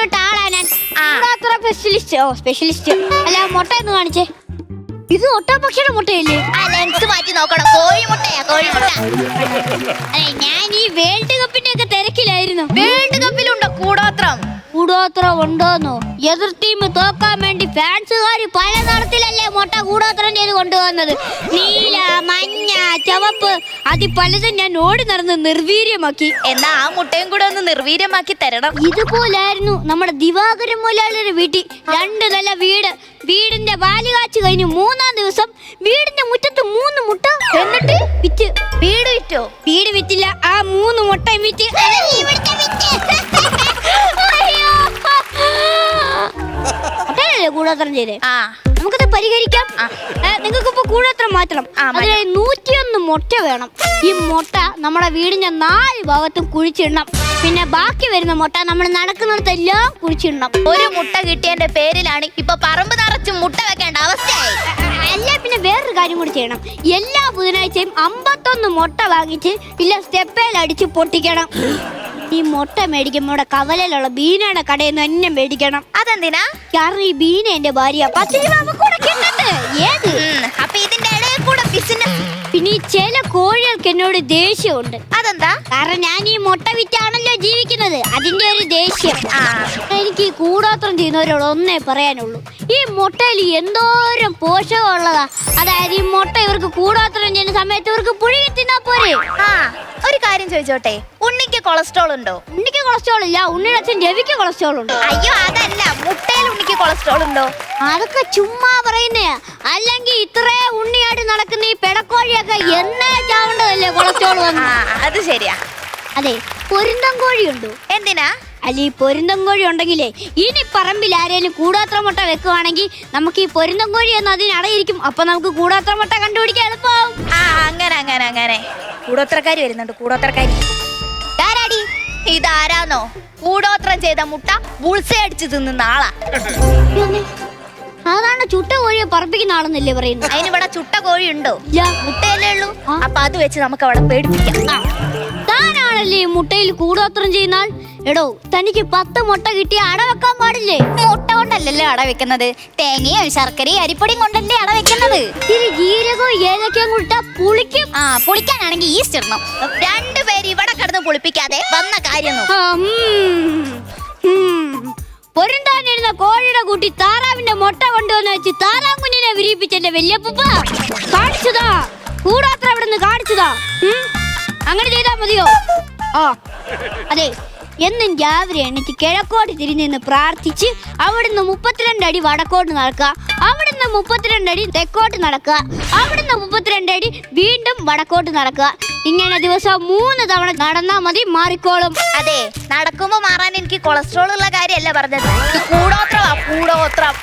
ഇഷ്ടപ്പെട്ട ആളാ ഞാൻ. കൂടോത്ര സ്പെഷ്യലിസ്റ്റ്. അല്ല മുട്ട എന്ന് കാണിച്ചേ. ഇത് ഒട്ടപക്ഷിയുടെ മുട്ടയല്ലേ? ലെൻസ് മാറ്റി നോക്കണം. കോഴിമുട്ടയാ, കോഴിമുട്ട. അതെ, ഞാൻ ഈ വേൾഡ് കപ്പിന്റെ ഒക്കെ തിരക്കിലായിരുന്നു. വേൾഡ് കപ്പിലുണ്ടോ കൂടോത്രം? കൂടോത്രം ഉണ്ടോന്നോ? എതിർ ടീം തോക്കാൻ വേണ്ടി ഫാൻസുകാര് പല നിറത്തിലല്ലേ മുട്ട കൂടോത്രം ചെയ്ത് കൊണ്ടുവന്നത്. നീല, മഞ്ഞ, ചുവപ്പ്, അതി പലതും ഞാൻ ഓടി നടന്ന് നിർവീര്യമാക്കി. എന്നാ ആ മുട്ടയും കൂടെ ഒന്ന് നിർവീര്യമാക്കി തരണം. ഇതുപോലായിരുന്നു നമ്മുടെ ദിവാകരൻ മുതലാളിയുടെ വീട്ടിൽ. 2 നില വീടിന്റെ വാല് കാച്ചു കഴിഞ്ഞു 3-ാം ദിവസം വീടിന്റെ മുറ്റത്ത് 3 മുട്ട. എന്നിട്ട് വിറ്റ്. വീട് വിറ്റോ? വീട് വിറ്റില്ല, ആ 3 മുട്ട വിറ്റ്. അല്ലേ കൂടോത്രം ചെയ്തേ. നമുക്കത് പരിഹരിക്കാം. നിങ്ങൾക്ക് ഇപ്പൊ കൂടോത്രം മാറ്റണം. അതിന് 101 മുട്ട വേണം. ഈ മുട്ട നമ്മുടെ വീടിന്റെ 4 ഭാഗത്തും കുഴിച്ചിടണം. പിന്നെ ബാക്കി വരുന്ന മുട്ട നമ്മൾ നടക്കുന്നിടത്തെല്ലാം കുഴിച്ചിടണം. ഒരു മുട്ട കിട്ടിയതിന്റെ പേരിലാണ് ഇപ്പൊ പറമ്പ് നിറച്ചും മുട്ട വെക്കേണ്ട അവസ്ഥയായി. അല്ല, പിന്നെ വേറൊരു കാര്യം കൂടി ചെയ്യണം. എല്ലാ ബുധനാഴ്ചയും 51 മുട്ട വാങ്ങിച്ച് ഇല്ല സ്റ്റെപ്പേൽ അടിച്ച് പൊട്ടിക്കണം. ഈ മുട്ട മേടിക്കുമ്പോൾ കവലയിലുള്ള ബീനയുടെ കടയിൽ നിന്ന് തന്നെ മേടിക്കണം. അതെന്തിനാ? കാരണം ഈ ബീന എന്റെ ഭാര്യ 10 രൂപ കൂടെ കിട്ടുന്നുണ്ട്. ഏത്? അപ്പൊ ഇതിന്റെ ഇടയിൽ കൂടെ പിന്നെ ഈ ചില കോഴികൾക്ക് എന്നോട് ദേഷ്യമുണ്ട്. അതെന്താ? കാരണം ഞാൻ ഈ മുട്ട വിറ്റാണല്ലോ ജീവിക്കുന്നത്. അതിന്റെ ഒരു ദേഷ്യം. എനിക്ക് ഈ കൂടോത്രം ചെയ്യുന്നവരോട് ഒന്നേ പറയാനുള്ളൂ, ഈ മുട്ടയിൽ എന്തോരം പോഷകമുള്ളതാ. അതായത് ഈ മുട്ട ഇവർക്ക് കൂടോത്രം ചെയ്യുന്ന സമയത്ത് ഇവർക്ക് പുഴുങ്ങി തിന്നാ പോരെ. ഒരു കാര്യം ചോദിച്ചോട്ടെ, ഉണ്ണിക്ക് കൊളസ്ട്രോൾ ഉണ്ടോ? ഉണ്ണിക്ക് കൊളസ്ട്രോൾ ഇല്ല, ഉണ്ണിയുടെ അച്ഛൻ രവിക്ക് കൊളസ്ട്രോൾ ഉണ്ട്. അയ്യോ അതല്ല, മുട്ടയിൽ ഉണ്ണിക്ക് കൊളസ്ട്രോൾ ഉണ്ടോ? അതൊക്കെ ചുമ്മാ പറയുന്നേ. അല്ലെങ്കിൽ ഇത്രേ ഉണ്ണിയായിട്ട് നടക്കുന്ന ഈ പെടക്കോഴിയൊക്കെ എന്നേ ചാവേണ്ടതല്ലേ കൊളസ്ട്രോൾ വന്നു. അത് ശരിയാ. അതെ, പൊരുന്തം കോഴിയുണ്ടോ? എന്തിനാ? അല്ല, ഈ പൊരുന്തം കോഴി ഉണ്ടെങ്കിലേ ഇനി പറമ്പിൽ ആരേലും കൂടോത്ര മുട്ട വെക്കുവാണെങ്കിൽ നമുക്ക് ഈ പൊരുന്തം കോഴി എന്ന് അതിനടയിരിക്കും. അപ്പൊ നമുക്ക് കൂടോത്ര മുട്ട കണ്ടുപിടിക്കാൻ എളുപ്പമാവും. അങ്ങനെ കൂടോത്രക്കാരി വരുന്നുണ്ട്. കൂടോത്രക്കാരി ഇതാരാന്നോ? കൂടോത്രം ചെയ്ത മുട്ട ബുൾസൈ അടിച്ച് തിന്നുന്ന ആളാ. അതാണ് ചുട്ട കോഴിയെ പറപ്പിക്കുന്ന ആളെന്നല്ലേ പറയുന്നത്. അതിനിവിടെ ചുട്ട കോഴി ഉണ്ടോ? മുട്ടയല്ലേ ഉള്ളൂ. അപ്പൊ അത് വെച്ച് നമുക്ക് അവിടെ പേടിപ്പിക്കാം. താനാണല്ലേ മുട്ടയിൽ കൂടോത്രം ചെയ്യുന്നാൽ. എടോ, തനിക്ക് 10 മുട്ട കിട്ടിയ അട വെക്കാൻ പാടില്ലേ? മുട്ട കൊണ്ടല്ലല്ലോ അട വെക്കുന്നത്, തേങ്ങയും ശർക്കരയും അരിപ്പൊടിയും കൊണ്ടല്ലേ അട വെക്കുന്നത്. ഇത്തിരി ജീരകവും ഏലക്കയും കൂട്ടാ പുളിക്കും. പുളിക്കാനാണെങ്കിൽ ഈസ്റ്റ് ഇടണം. 2 പേര് ഇവിടെ കിടന്ന് പുളിപ്പിക്കാതെ വന്ന കാര്യം. പൊരുന്താനിരുന്ന കോഴിയുടെ കൂട്ടി താറാവിന്റെ മുട്ട കൊണ്ടുവന്ന് വെച്ച് താറാങ്കുഞ്ഞിനെ വിരിയിപ്പിച്ചെന്റെ വല്യപ്പൂപ്പ കാണിച്ചതാ. കൂടാത്ര അവിടെ നിന്ന് കാണിച്ചതാ. അങ്ങനെ ചെയ്താ മതിയോ? അതെ, എന്നും രാവിലെ എണീറ്റ് കിഴക്കോട്ട് തിരിഞ്ഞ് പ്രാർത്ഥിച്ച് അവിടുന്ന് 32 അടി വടക്കോട്ട് നടക്കുക, അവിടുന്ന് 32 അടി തെക്കോട്ട് നടക്കുക, അവിടുന്ന് 32 അടി വീണ്ടും വടക്കോട്ട് നടക്കുക. ഇങ്ങനെ ദിവസം 3 തവണ നടന്നാ മതി, മാറിക്കോളും. അതെ, നടക്കുമ്പോ മാറാൻ എനിക്ക് കൊളസ്ട്രോൾ ഉള്ള കാര്യമല്ല പറഞ്ഞത്. കൂടോത്രമാ, കൂടോത്രം.